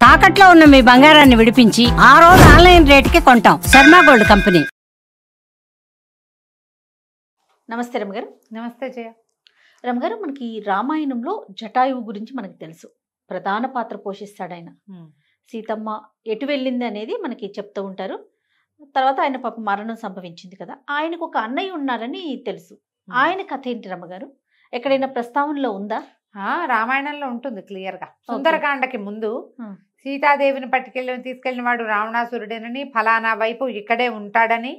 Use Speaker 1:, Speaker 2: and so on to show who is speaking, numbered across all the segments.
Speaker 1: తాకట్లో ఉన్న మీ బంగారాన్ని విడిపించి ఆ రోజు ఆన్లైన్ రేటుకి కొంటాం. Sharma gold company.
Speaker 2: నమస్తే రమగారు.
Speaker 3: నమస్తే జయ.
Speaker 2: రమగారు, మనకి రామాయణంలో జటాయువు గురించి మనకు తెలుసు, ప్రధాన పాత్ర పోషిస్తాడు ఆయన. సీతమ్మ ఎటు వెళ్ళింది అనేది మనకి చెప్తూ ఉంటారు. తర్వాత ఆయన పాప మరణం సంభవించింది కదా, ఆయనకు ఒక అన్నయ్య ఉన్నారని తెలుసు. ఆయన కథ ఏంటి రమగారు? ఎక్కడైనా ప్రస్తావనలో ఉందా?
Speaker 3: రామాయణంలో ఉంటుంది క్లియర్గా. సుందరకాండకి ముందు సీతాదేవిని తీసుకెళ్ళిన వాడు రావణాసురుడేనని, ఫలానా వైపు ఇక్కడే ఉంటాడని,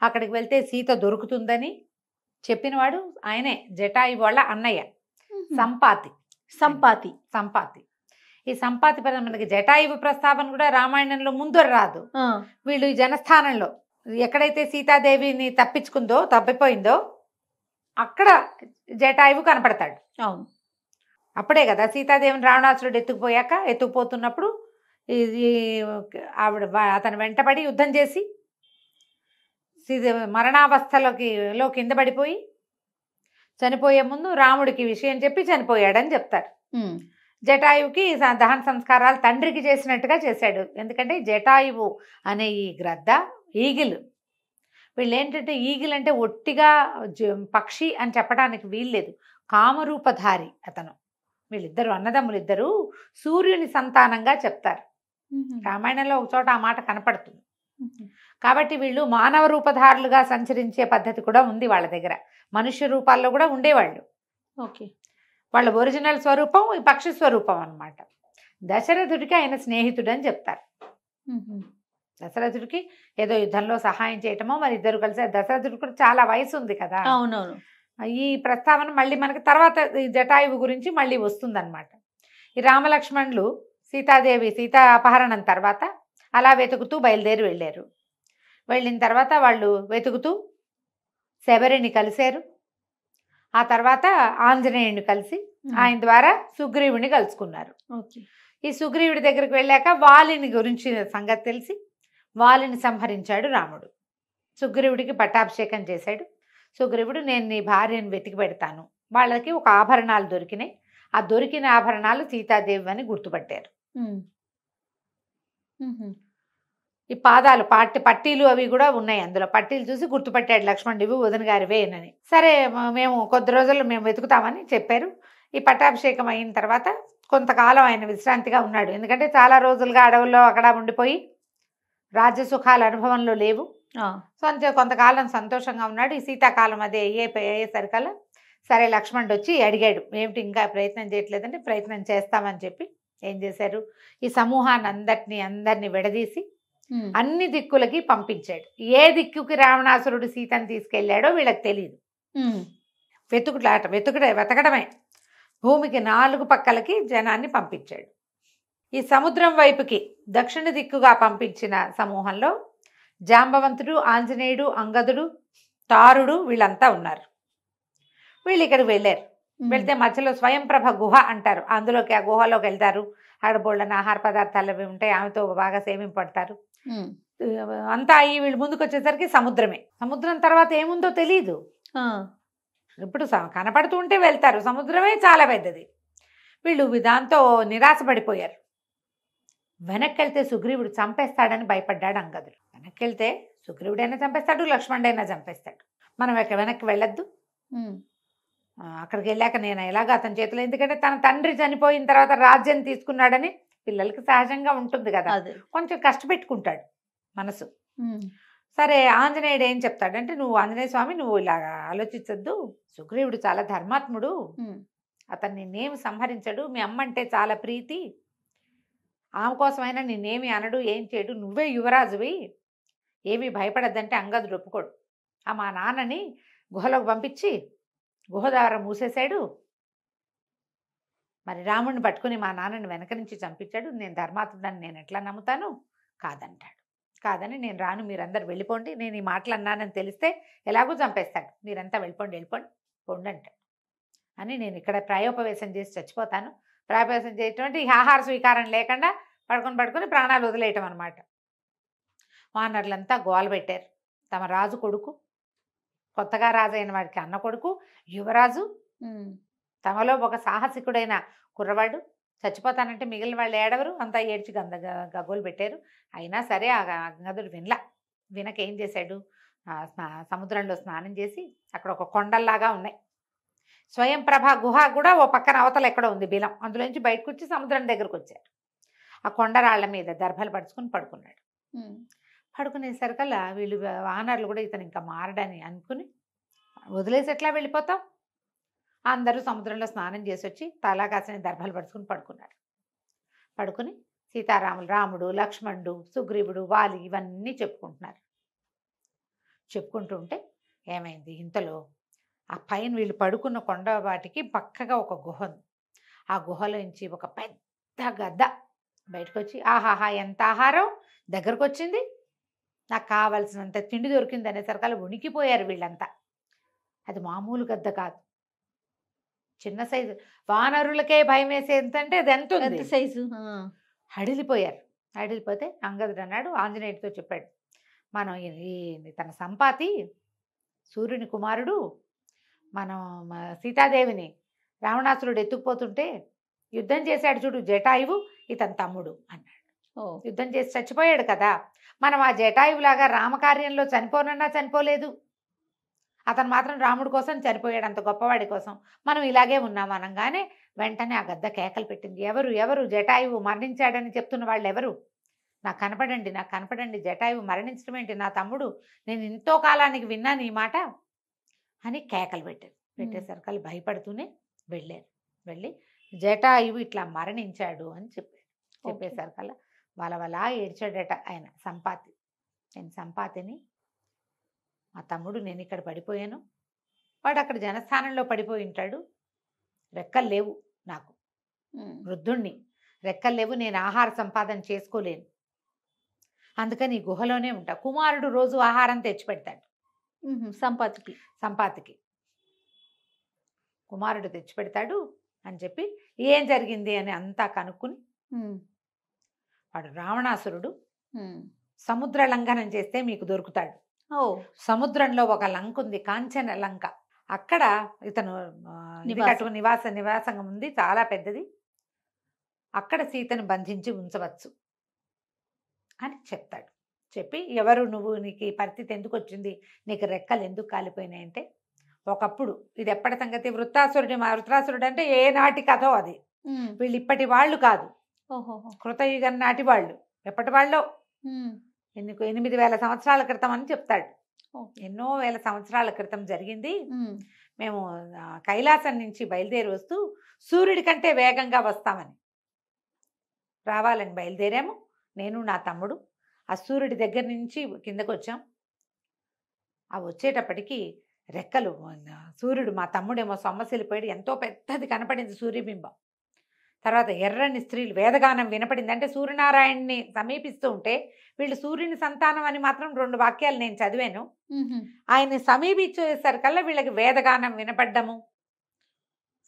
Speaker 3: అక్కడికి వెళ్తే సీత దొరుకుతుందని చెప్పినవాడు ఆయనే, జటాయు వాళ్ళ అన్నయ్య సంపాతి. ఈ సంపాతి మనకి జటాయువు ప్రస్తావన కూడా రామాయణంలో ముందు రాదు. వీళ్ళు ఈ జనస్థానంలో ఎక్కడైతే సీతాదేవిని తప్పిపోయిందో అక్కడ జటాయువు కనపడతాడు.
Speaker 2: అవును,
Speaker 3: అప్పుడే కదా సీతాదేవిని రావణాసురుడు ఎత్తుకుపోతున్నప్పుడు ఆవిడ అతను వెంటబడి యుద్ధం చేసి మరణావస్థలోకి కింద పడిపోయి చనిపోయే ముందు రాముడికి విషయం చెప్పి చనిపోయాడని చెప్తారు. జటాయువుకి దహన సంస్కారాలు తండ్రికి చేసినట్టుగా చేశాడు. ఎందుకంటే జటాయువు అనే ఈ గ్రద్ద ఈగిల్, వీళ్ళు ఏంటంటే ఈగిల్ అంటే ఒట్టిగా పక్షి అని చెప్పడానికి వీల్లేదు, కామరూపధారి అతను. వీళ్ళిద్దరు అన్నదమ్ములు, ఇద్దరు సూర్యుని సంతానంగా చెప్తారు. రామాయణంలో ఒక చోట ఆ మాట కనపడుతుంది. కాబట్టి వీళ్ళు మానవ రూపధారులుగా సంచరించే పద్ధతి కూడా ఉంది వాళ్ళ దగ్గర. మనుష్య రూపాల్లో కూడా ఉండేవాళ్ళు.
Speaker 2: ఓకే,
Speaker 3: వాళ్ళ ఒరిజినల్ స్వరూపం ఈ పక్షి స్వరూపం అన్నమాట. దశరథుడికి ఆయన స్నేహితుడు అని చెప్తారు. దశరథుడికి ఏదో యుద్ధంలో సహాయం చేయటమో మరి ఇద్దరు కలిసి, దశరథుడికి కూడా చాలా వయసు ఉంది కదా.
Speaker 2: అవునవును.
Speaker 3: ఈ ప్రస్తావన మళ్ళీ మనకి తర్వాత ఈ జటాయువు గురించి మళ్ళీ వస్తుందన్నమాట. ఈ రామలక్ష్మణులు సీతా అపహరణం తర్వాత అలా వెతుకుతూ బయలుదేరి వెళ్ళారు. వెళ్ళిన తర్వాత వాళ్ళు వెతుకుతూ శబరిని కలిశారు. ఆ తర్వాత ఆంజనేయుని కలిసి ఆయన ద్వారా సుగ్రీవుని కలుసుకున్నారు. ఈ సుగ్రీవుడి దగ్గరికి వెళ్ళాక వాలిని గురించి సంగతి తెలిసి వాలిని సంహరించాడు రాముడు. సుగ్రీవుడికి పట్టాభిషేకం చేశాడు. సుగ్రీవుడు, నేను నీ భార్యను వెతికి పెడతాను. వాళ్ళకి ఒక ఆభరణాలు దొరికినాయి. ఆ దొరికిన ఆభరణాలు సీతాదేవి అని గుర్తుపట్టారు. ఈ పాదాలు పట్టీలు అవి కూడా ఉన్నాయి. అందులో పట్టీలు చూసి గుర్తుపట్టాడు లక్ష్మణుడు, ఇవి వదిన గారివేనని. సరే, మేము కొద్ది రోజులు మేము వెతుకుతామని చెప్పారు. ఈ పట్టాభిషేకం అయిన తర్వాత కొంతకాలం ఆయన విశ్రాంతిగా ఉన్నాడు. ఎందుకంటే చాలా రోజులుగా అడవుల్లో అక్కడ ఉండిపోయి రాజ్యసుఖాల అనుభవంలో లేవు. సో అంతే కొంతకాలం సంతోషంగా ఉన్నాడు. ఈ శీతాకాలం అదే అయ్యేసరికల్లా సరే లక్ష్మణుడు వచ్చి అడిగాడు, ఏమిటి ఇంకా ప్రయత్నం చేయట్లేదంటే, ప్రయత్నం చేస్తామని చెప్పి ఏం చేశారు, ఈ సమూహాన్ని అందరినీ విడదీసి అన్ని దిక్కులకి పంపించాడు. ఏ దిక్కుకి రావణాసురుడు సీతను తీసుకెళ్లాడో వీళ్ళకి తెలియదు. వెతకడమే. భూమికి 4 పక్కలకి జనాన్ని పంపించాడు. ఈ సముద్రం వైపుకి దక్షిణ దిక్కుగా పంపించిన సమూహంలో జాంబవంతుడు, ఆంజనేయుడు, అంగదుడు, తారుడు వీళ్ళంతా ఉన్నారు. వీళ్ళు ఇక్కడికి వెళ్ళారు. వెళ్తే మధ్యలో స్వయంప్రభ గుహ అంటారు, అందులోకి ఆ గుహలోకి వెళ్తారు. అక్కడ బోళ్ళని ఆహార పదార్థాలు అవి ఉంటాయి, ఆమెతో బాగా సేవింపడతారు. అంతా అయ్యి వీళ్ళు ముందుకు వచ్చేసరికి సముద్రమే. సముద్రం తర్వాత ఏముందో తెలియదు. ఇప్పుడు కనపడుతూ ఉంటే వెళ్తారు, సముద్రమే చాలా పెద్దది. వీళ్ళు దాంతో నిరాశపడిపోయారు. వెనక్కి వెళ్తే సుగ్రీవుడు చంపేస్తాడని భయపడ్డాడు అంగదుడు. వెనక్కి వెళ్తే సుగ్రీవుడైనా చంపేస్తాడు, లక్ష్మణుడైనా చంపేస్తాడు. మనం వెనక్కి వెళ్ళొద్దు, అక్కడికి వెళ్ళాక నేను ఎలాగో అతని చేతిలో, ఎందుకంటే తన తండ్రి చనిపోయిన తర్వాత రాజ్యం తీసుకున్నాడని పిల్లలకి సహజంగా ఉంటుంది కదా, కొంచెం కష్టపెట్టుకుంటాడు మనసు. సరే, ఆంజనేయుడు ఏం చెప్తాడంటే, నువ్వు ఆంజనేయ స్వామి నువ్వు ఇలాగా ఆలోచించద్దు, సుగ్రీవుడు చాలా ధర్మాత్ముడు, అతన్ని నిన్నేమి సంహరించడు, మీ అమ్మంటే చాలా ప్రీతి, ఆమె కోసమైనా నిన్నేమి అనడు, ఏం చేయడు, నువ్వే యువరాజువి, ఏమీ భయపడద్దంటే అంగదుడు ఒప్పుకోడు. మా నాన్నని గుహలోకి పంపించి గుహ ద్వారా మూసేశాడు, మరి రాముడిని పట్టుకుని మా నాన్నని వెనక నుంచి చంపించాడు, నేను ధర్మాత్ముడని నేను ఎట్లా నమ్ముతాను, కాదంటాడు. కాదని నేను రాను, మీరందరూ వెళ్ళిపోండి, నేను ఈ మాటలు అన్నానని తెలిస్తే ఎలాగో చంపేస్తాడు, మీరంతా వెళ్ళిపోండి పోండి అంటాడు. అని నేను ఇక్కడ ప్రాయోపవేశం చేసి చచ్చిపోతాను. ప్రాయోపవేశం చేయటం ఈ ఆహార స్వీకారం లేకుండా పడుకొని ప్రాణాలు వదిలేయటం అనమాట. వానరులంతా గోల పెట్టారు. తమ రాజు కొడుకు, కొత్తగా రాజు అయిన వాడికి అన్న కొడుకు, యువరాజు, తమలో ఒక సాహసికుడైన కుర్రవాడు చచ్చిపోతానంటే మిగిలిన వాళ్ళు ఏడవరు, అంతా ఏడ్చి గగ్గోలు పెట్టారు. అయినా సరే ఆ గంగాధరుడు వినక ఏం చేశాడు, సముద్రంలో స్నానం చేసి అక్కడ ఒక కొండల్లాగా ఉన్నాయి, స్వయం ప్రభ గుహ కూడా ఓ పక్కన అవతల ఎక్కడ ఉంది బిలం, అందులోంచి బయటకు వచ్చి సముద్రం దగ్గరకు వచ్చారు. ఆ కొండరాళ్ల మీద దర్భలు పడుచుకుని పడుకున్నాడు. పడుకునేసరికల్లా వీళ్ళు వానరులు కూడా ఇతను ఇంకా మారడని అనుకుని వదిలేసి ఎట్లా వెళ్ళిపోతాం, అందరూ సముద్రంలో స్నానం చేసి వచ్చి తలా కాసిన దర్భలు పడుచుకుని పడుకున్నారు. పడుకుని సీతారాములు, రాముడు, లక్ష్మణుడు, సుగ్రీవుడు, వాలి ఇవన్నీ చెప్పుకుంటున్నారు. చెప్పుకుంటూ ఉంటే ఏమైంది, ఇంతలో ఆ పైన వీళ్ళు పడుకున్న కొండ వాటికి పక్కగా ఒక గుహ ఉంది. ఆ గుహలోంచి ఒక పెద్ద గద్ద బయటకు వచ్చి, ఆహాహా ఎంత ఆహారం దగ్గరకు వచ్చింది, నాకు కావాల్సినంత తిండి దొరికింది అనేసరికల్లా ఉనికిపోయారు వీళ్ళంతా. అది మామూలు గద్ద కాదు, చిన్న సైజు, వానరులకే భయం వేసేంతంటే అది ఎంత ఉంది
Speaker 2: సైజు.
Speaker 3: హడిలిపోయారు. హడిలిపోతే అంగదుడు అన్నాడు, ఆంజనేయుడితో చెప్పాడు, మనం తన సంపాతి సూర్యుని కుమారుడు, మనం సీతాదేవిని రావణాసురుడు ఎత్తుకుపోతుంటే యుద్ధం చేశాడు చూడు జటాయువు, ఇతని తమ్ముడు అన్నాడు. యుద్ధం చేసి చచ్చిపోయాడు కదా, మనం ఆ జటాయువులాగా రామకార్యంలో చనిపోనన్నా చనిపోలేదు, అతను మాత్రం రాముడి కోసం చనిపోయాడు, అంత గొప్పవాడి కోసం, మనం ఇలాగే ఉన్నాం అనగానే వెంటనే ఆ గద్ద కేకలు పెట్టింది, ఎవరు ఎవరు జటాయువు మరణించాడని చెప్తున్న వాళ్ళు ఎవరు, నాకు కనపడండి, నాకు కనపడండి, జటాయువు మరణించడం ఏంటి, నా తమ్ముడు, నేను ఎంతో కాలానికి విన్నాను ఈ మాట అని కేకలు పెట్టేసరికి భయపడుతూనే వెళ్ళారు. వెళ్ళి జటాయువు ఇట్లా మరణించాడు అని చెప్పేసరికల్లా వాళ్ళ ఏడ్చాడట ఆయన సంపాతి, నేను సంపాతిని, మా తమ్ముడు, నేను ఇక్కడ పడిపోయాను, వాడు అక్కడ జనస్థానంలో పడిపోయి ఉంటాడు, రెక్కలు లేవు నాకు, వృద్ధుణ్ణి, రెక్కలు లేవు, నేను ఆహార సంపాదన చేసుకోలేను, అందుకని ఈ గుహలోనే ఉంటా, కుమారుడు రోజు ఆహారం తెచ్చిపెడతాడు సంపాతికి కుమారుడు తెచ్చిపెడతాడు అని చెప్పి ఏం జరిగింది అని అంతా కనుక్కుని, వాడు రావణాసురుడు సముద్ర లంఘనం చేస్తే మీకు దొరుకుతాడు, సముద్రంలో ఒక లంక ఉంది, కాంచన లంక, అక్కడ ఇతను నివాసం ఉంది, చాలా పెద్దది, అక్కడ సీతను బంధించి ఉంచవచ్చు అని చెప్తాడు. చెప్పి ఎవరు నువ్వు, నీకు ఈ పరిస్థితి ఎందుకు వచ్చింది, నీకు రెక్కలు ఎందుకు కాలిపోయినాయి అంటే, ఒకప్పుడు ఇది ఎప్పటి సంగతి, వృత్రాసురుడు అంటే ఏ నాటి కథో అది, వీళ్ళు ఇప్పటి వాళ్ళు కాదు, కృతయుగం నాటి వాళ్ళు, ఎప్పటి వాళ్ళో 8,000 సంవత్సరాల క్రితం అని చెప్తాడు. ఎన్నో వేల సంవత్సరాల క్రితం జరిగింది. మేము కైలాసం నుంచి బయలుదేరి వస్తూ సూర్యుడి కంటే వేగంగా వస్తామని రావాలని బయలుదేరాము, నేను నా తమ్ముడు, ఆ సూర్యుడి దగ్గర నుంచి కిందకు వచ్చాం. ఆ వచ్చేటప్పటికి రెక్కలు, సూర్యుడు, మా తమ్ముడేమో సొమ్మసిల్లిపోయాడు, ఎంతో పెద్దది కనపడింది సూర్యబింబం. తర్వాత ఎర్రని స్త్రీలు, వేదగానం వినపడింది, అంటే సూర్యనారాయణని సమీపిస్తూ ఉంటే వీళ్ళు సూర్యుని సంతానం అని మాత్రం 2 వాక్యాలు నేను చదివాను. ఆయన్ని సమీపించేసరికల్లా వీళ్ళకి వేదగానం వినపడ్డము,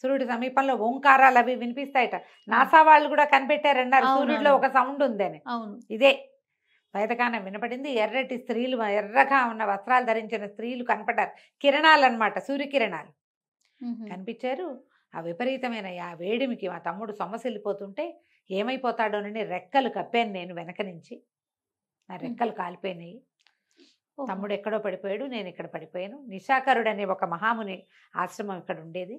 Speaker 3: సూర్యుడి సమీపంలో ఓంకారాలు అవి వినిపిస్తాయట, నాసా వాళ్ళు కూడా కనిపెట్టారన్నారు సూర్యుడిలో ఒక సౌండ్ ఉందని. ఇదే వేదగానం వినపడింది. ఎర్రటి స్త్రీలు, ఎర్రగా ఉన్న వస్త్రాలు ధరించిన స్త్రీలు కనపడ్డారు, కిరణాలు అన్నమాట, సూర్యకిరణాలు కనిపించారు. ఆ విపరీతమైన ఆ వేడిమికి మా తమ్ముడు సొమ్మసిల్లిపోతుంటే ఏమైపోతాడోనని రెక్కలు కప్పాను నేను వెనక నుంచి, నా రెక్కలు కాలిపోయినాయి, తమ్ముడు ఎక్కడో పడిపోయాడు, నేను ఇక్కడ పడిపోయాను. నిశాకరుడు అనే ఒక మహాముని ఆశ్రమం ఇక్కడ ఉండేది.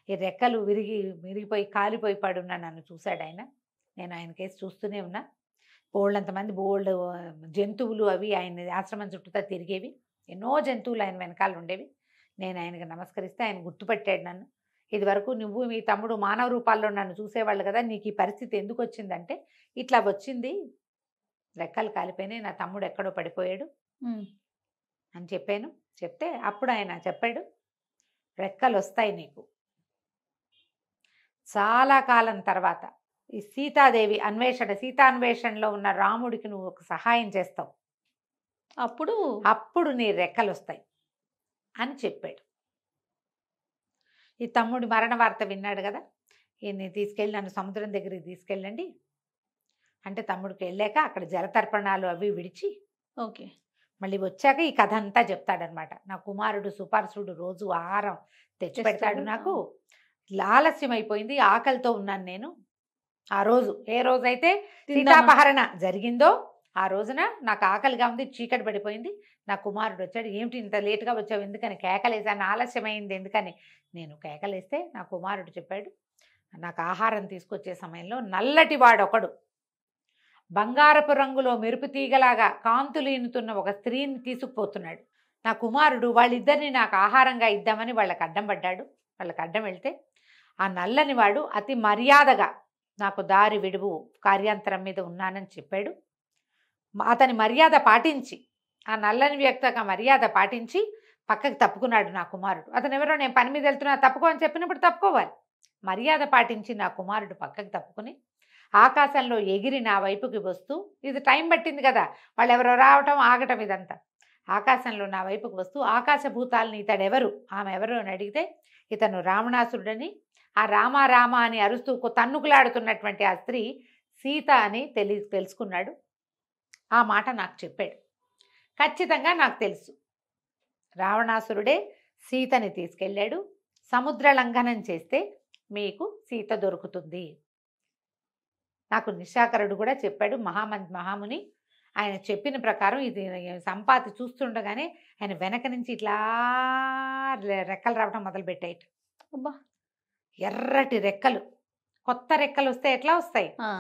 Speaker 3: ఈ రెక్కలు విరిగిపోయి కాలిపోయి పడున్నా నన్ను చూశాడు ఆయన, నేను ఆయన కేసు చూస్తూనే ఉన్నా. బోల్డంతమంది జంతువులు అవి ఆయన ఆశ్రమం చుట్టూతా తిరిగేవి, ఎన్నో జంతువులు ఆయన వెనకాల ఉండేవి. నేను ఆయనకు నమస్కరిస్తే ఆయన గుర్తుపట్టాడు నన్ను. ఇది వరకు నువ్వు మీ తమ్ముడు మానవ రూపాల్లో నన్ను చూసేవాళ్ళు కదా, నీకు ఈ పరిస్థితి ఎందుకు వచ్చిందంటే, ఇట్లా వచ్చింది, రెక్కలు కాలిపోయినాయి, నా తమ్ముడు ఎక్కడో పడిపోయాడు అని చెప్పాను. చెప్తే అప్పుడు ఆయన చెప్పాడు, రెక్కలు వస్తాయి నీకు, చాలా కాలం తర్వాత ఈ సీతాదేవి సీతాన్వేషణలో ఉన్న రాముడికి నువ్వు ఒక సహాయం చేస్తావు, అప్పుడు నీ రెక్కలు వస్తాయి అని చెప్పాడు. ఈ తమ్ముడి మరణ వార్త విన్నాడు కదా, ఈయన్ని తీసుకెళ్ళి నన్ను సముద్రం దగ్గరికి తీసుకెళ్ళండి అంటే, తమ్ముడికి వెళ్ళాక అక్కడ జలతర్పణాలు అవి విడిచి మళ్ళీ వచ్చాక ఈ కథ అంతా చెప్తాడనమాట. నా కుమారుడు సుపార్సుడు రోజు ఆహారం తెచ్చి పెడతాడు నాకు, ఆలస్యం అయిపోయింది, ఆకలితో ఉన్నాను నేను. ఆ రోజు ఏ రోజైతే
Speaker 2: తిందామా?
Speaker 3: సీతాపహరణ జరిగిందో ఆ రోజున నాకు ఆకలిగా ఉంది, చీకటి పడిపోయింది. నా కుమారుడు వచ్చాడు. ఏమిటి ఇంత లేటుగా వచ్చావు, ఎందుకని కేకలేసాను, ఆలస్యమైంది ఎందుకని నేను కేకలేస్తే నా కుమారుడు చెప్పాడు, నాకు ఆహారం తీసుకొచ్చే సమయంలో నల్లటి వాడొకడు బంగారపు రంగులో మెరుపు తీగలాగా కాంతులీనుతున్న ఒక స్త్రీని తీసుకుపోతున్నాడు. నా కుమారుడు వాళ్ళిద్దరిని నాకు ఆహారంగా ఇద్దామని వాళ్ళకి అడ్డం పడ్డాడు. వాళ్ళకి అడ్డం వెళ్తే ఆ నల్లని వాడు అతి మర్యాదగా నాకు దారి విడువు, కార్యాంతరం మీద ఉన్నానని చెప్పాడు. అతని మర్యాద పాటించి, ఆ నల్లని వ్యక్తి మర్యాద పాటించి పక్కకి తప్పుకున్నాడు నా కుమారుడు. అతను ఎవరో నేను పని మీద వెళ్తున్నా తప్పుకో అని చెప్పినప్పుడు తప్పుకోవాలి. మర్యాద పాటించి నా కుమారుడు పక్కకి తప్పుకుని ఆకాశంలో ఎగిరి నా వైపుకి వస్తూ, ఇది టైం పట్టింది కదా, వాళ్ళు ఎవరో రావటం ఆగటం ఇదంతా, ఆకాశంలో నా వైపుకి వస్తూ ఆకాశభూతాలని ఇతడెవరు, ఆమె ఎవరు అని అడిగితే ఇతను రావణాసురుడని, ఆ రామ రామ అని అరుస్తూ తన్నుకులాడుతున్నటువంటి ఆ స్త్రీ సీత అని తెలుసుకున్నాడు. ఆ మాట నాకు చెప్పాడు. ఖచ్చితంగా నాకు తెలుసు, రావణాసురుడే సీతని తీసుకెళ్ళాడు. సముద్ర లంఘనం చేస్తే మీకు సీత దొరుకుతుంది. నాకు నిశాకరుడు కూడా చెప్పాడు, మహాముని. ఆయన చెప్పిన ప్రకారం ఇది సంపాతి చూస్తుండగానే ఆయన వెనక నుంచి ఇట్లా రెక్కలు రావటం మొదలుపెట్టాయి.
Speaker 2: అబ్బా,
Speaker 3: ఎర్రటి రెక్కలు, కొత్త రెక్కలు వస్తే ఎట్లా వస్తాయి,
Speaker 2: ఆ,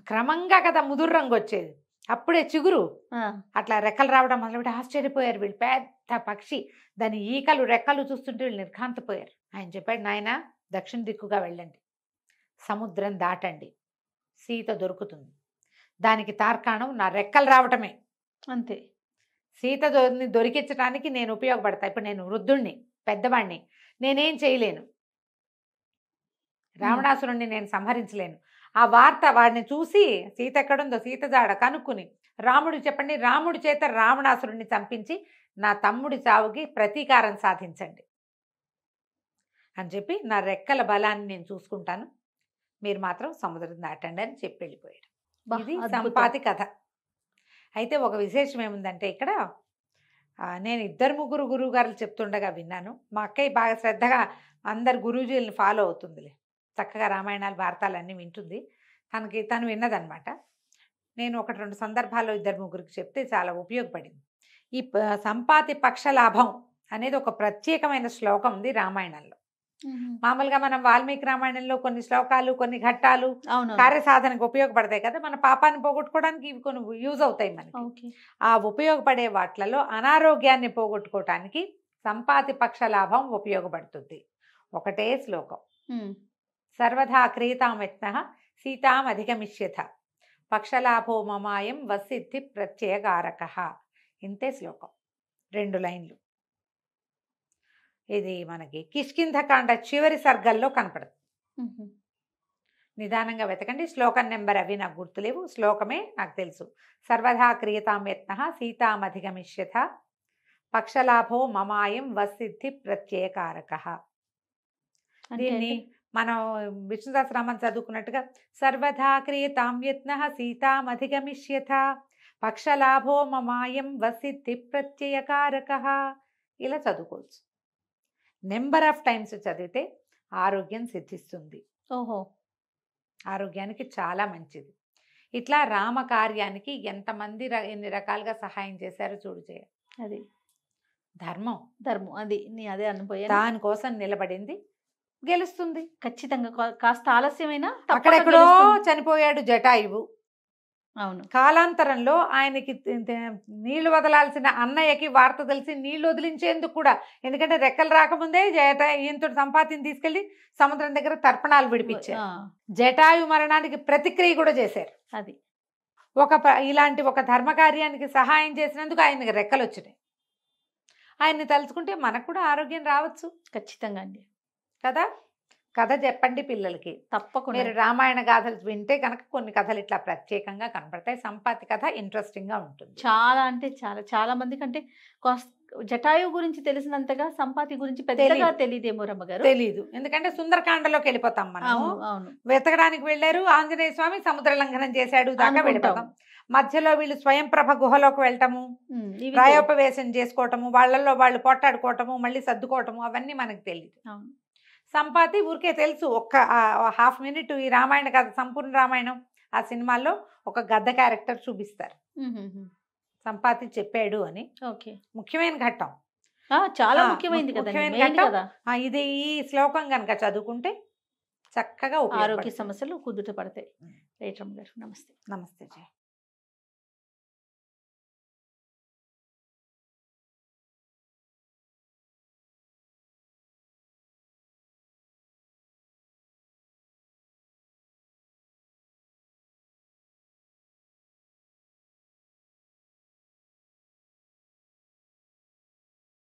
Speaker 3: క్రమంగా కదా ముదురు రంగు వచ్చేది, అప్పుడే చిగురు
Speaker 2: ఆ,
Speaker 3: అట్లా రెక్కలు రావడం మొదలుపెట్టి ఆశ్చర్యపోయారు వీళ్ళు. పెద్ద పక్షి, దాని ఈకలు రెక్కలు చూస్తుంటే వీళ్ళు నిర్ఘాంతపోయారు. ఆయన చెప్పాడు, నాయన దక్షిణ దిక్కుగా వెళ్ళండి, సముద్రం దాటండి, సీత దొరుకుతుంది. దానికి తార్కాణం నా రెక్కలు రావటమే.
Speaker 2: అంతే.
Speaker 3: సీత దొరికించడానికి నేను ఉపయోగపడతా. ఇప్పుడు నేను వృద్ధుణ్ణి, పెద్దవాణ్ణి, నేనేం చేయలేను, రావణాసురుణ్ణి నేను సంహరించలేను. ఆ వార్త వాడిని చూసి సీత ఎక్కడుందో సీత జాడ కనుక్కుని రాముడు చెప్పండి, రాముడి చేత రావణాసురుణ్ణి చంపించి నా తమ్ముడి చావుకి ప్రతీకారం సాధించండి అని చెప్పి, నా రెక్కల బలాన్ని నేను చూసుకుంటాను, మీరు మాత్రం సముద్రం దాటండి అని చెప్పి వెళ్ళిపోయాడు.
Speaker 2: బా,
Speaker 3: ఇది
Speaker 2: అద్భుతం.
Speaker 3: సంపాతి కథ. అయితే ఒక విశేషం ఏముందంటే ఇక్కడ నేను 2-3 గురువు గారులు చెప్తుండగా విన్నాను. మా అక్కయ్య బాగా శ్రద్ధగా అందరు గురూజీలను ఫాలో అవుతుందిలే, చక్కగా రామాయణాలు భారతాలన్నీ వింటుంది. తను విన్నదనమాట. నేను 1-2 సందర్భాల్లో 2-3కి చెప్తే చాలా ఉపయోగపడింది. ఈ సంపాతి పక్షలాభం అనేది ఒక ప్రత్యేకమైన శ్లోకం ఉంది రామాయణంలో. మామూలుగా మనం వాల్మీకి రామాయణంలో కొన్ని శ్లోకాలు, కొన్ని ఘట్టాలు
Speaker 2: అవును.
Speaker 3: కార్యసాధనకు ఉపయోగపడతాయి కదా, మన పాపాన్ని పోగొట్టుకోవడానికి ఇవి కొన్ని యూజ్ అవుతాయి మనకి.
Speaker 2: ఓకే.
Speaker 3: ఆ ఉపయోగపడే వాటిలలో అనారోగ్యాన్ని పోగొట్టుకోవటానికి సంపాతి పక్షలాభం ఉపయోగపడుతుంది. ఒకటే శ్లోకం, సర్వదా క్రీతామెత్న సీతాం అధిగమిష్యథ పక్షలాభో మమాయం వసిద్ధి ప్రత్యయకారక. ఇంతే శ్లోకం, 2 లైన్లు. ఇది మనకి కిష్కింధకాండ చివరి సర్గల్లో కనపడుతుంది. నిదానంగా వెతకండి. శ్లోకం నెంబర్ అవి నాకు గుర్తులేవు, శ్లోకమే నాకు తెలుసు. సర్వదా క్రియతామెత్న సీతామధిగమిష్యథ పక్షలాభో మమాయం వసిద్ధి ప్రత్యయకారక. దీన్ని మనం విష్ణు సహస్రనామం చదువుకున్నట్టుగా సర్వదా క్రియతాం యత్నః సీతామధిగమిష్యథ పక్షలాభో మమాయం వసిద్ధి ప్రత్యయకారకః ఇలా చదువుకోవచ్చు. నెంబర్ ఆఫ్ టైమ్స్ చదివితే ఆరోగ్యం సిద్ధిస్తుంది.
Speaker 2: ఓహో,
Speaker 3: ఆరోగ్యానికి చాలా మంచిది. ఇట్లా రామ కార్యానికి ఎంతమంది ఎన్ని రకాలుగా సహాయం చేశారో చూడు.
Speaker 2: అది
Speaker 3: ధర్మం,
Speaker 2: ధర్మం. అది నీ అదే అనుభవం.
Speaker 3: దానికోసం నిలబడింది, గెలుస్తుంది.
Speaker 2: ఖచ్చితంగా. కాస్త ఆలస్యమైనా
Speaker 3: అక్కడెక్కడో చనిపోయాడు జటాయువు.
Speaker 2: అవును.
Speaker 3: కాలాంతరంలో ఆయనకి నీళ్లు వదలాల్సిన అన్నయ్యకి వార్త తెలిసి నీళ్లు వదిలించేందుకు కూడా, ఎందుకంటే రెక్కలు రాకముందే ఈయంతో సంపాతిని తీసుకెళ్లి సముద్రం దగ్గర తర్పణాలు విడిపించారు. జటాయు మరణానికి ప్రతిక్రియ కూడా చేశారు.
Speaker 2: అది
Speaker 3: ఇలాంటి ఒక ధర్మకార్యానికి సహాయం చేసినందుకు ఆయనకి రెక్కలు వచ్చినాయి. ఆయన్ని తలుచుకుంటే మనకు కూడా ఆరోగ్యం రావచ్చు.
Speaker 2: ఖచ్చితంగా అండి
Speaker 3: కదా. కథ చెప్పండి పిల్లలకి,
Speaker 2: తప్పకుండా.
Speaker 3: మీరు రామాయణ గాథలు వింటే కనుక కొన్ని కథలు ఇట్లా ప్రత్యేకంగా కనపడతాయి. సంపాతి కథ ఇంట్రెస్టింగ్ గా ఉంటుంది.
Speaker 2: చాలా అంటే చాలా మంది కంటే జటాయు గురించి తెలిసినంతగా సంపాతి గురించి పెద్దగా తెలియదేమో రమ్మగారు.
Speaker 3: తెలీదు, ఎందుకంటే సుందరకాండలోకి వెళ్ళిపోతాం మనం.
Speaker 2: అవును.
Speaker 3: వెతకడానికి వెళ్ళారు, ఆంజనేయ స్వామి సముద్ర లంఘనం చేశాడు దాకా వెళ్ళిపోతాం. మధ్యలో వీళ్ళు స్వయం ప్రభ గుహలోకి వెళ్ళటము, ప్రాయోపవేశం చేసుకోవటము, వాళ్ళల్లో వాళ్ళు పోట్లాడుకోవటము, మళ్ళీ సర్దుకోవటము, అవన్నీ మనకు తెలియదు. సంపాతి ఊరికే తెలుసు ఒక్క హాఫ్ మినిట్ ఈ రామాయణ కథ సంపూర్ణ రామాయణం ఆ సినిమాల్లో ఒక గద్ద క్యారెక్టర్ చూపిస్తారు, సంపాతి చెప్పాడు అని.
Speaker 2: ఓకే,
Speaker 3: ముఖ్యమైన ఘట్టం,
Speaker 2: చాలా ముఖ్యమైనది కదా,
Speaker 3: ముఖ్యమైన
Speaker 2: మెయిన్
Speaker 3: ఘట్టం.
Speaker 2: కదా.
Speaker 3: ఇది ఈ శ్లోకం కనుక చదువుకుంటే చక్కగా
Speaker 2: ఆరోగ్య
Speaker 3: ఉపయోగపడుతుంది.
Speaker 2: సమస్యలు కుదుట పడతాయి. రైట్ రమ్మ గారు, నమస్తే.
Speaker 3: నమస్తే జయ.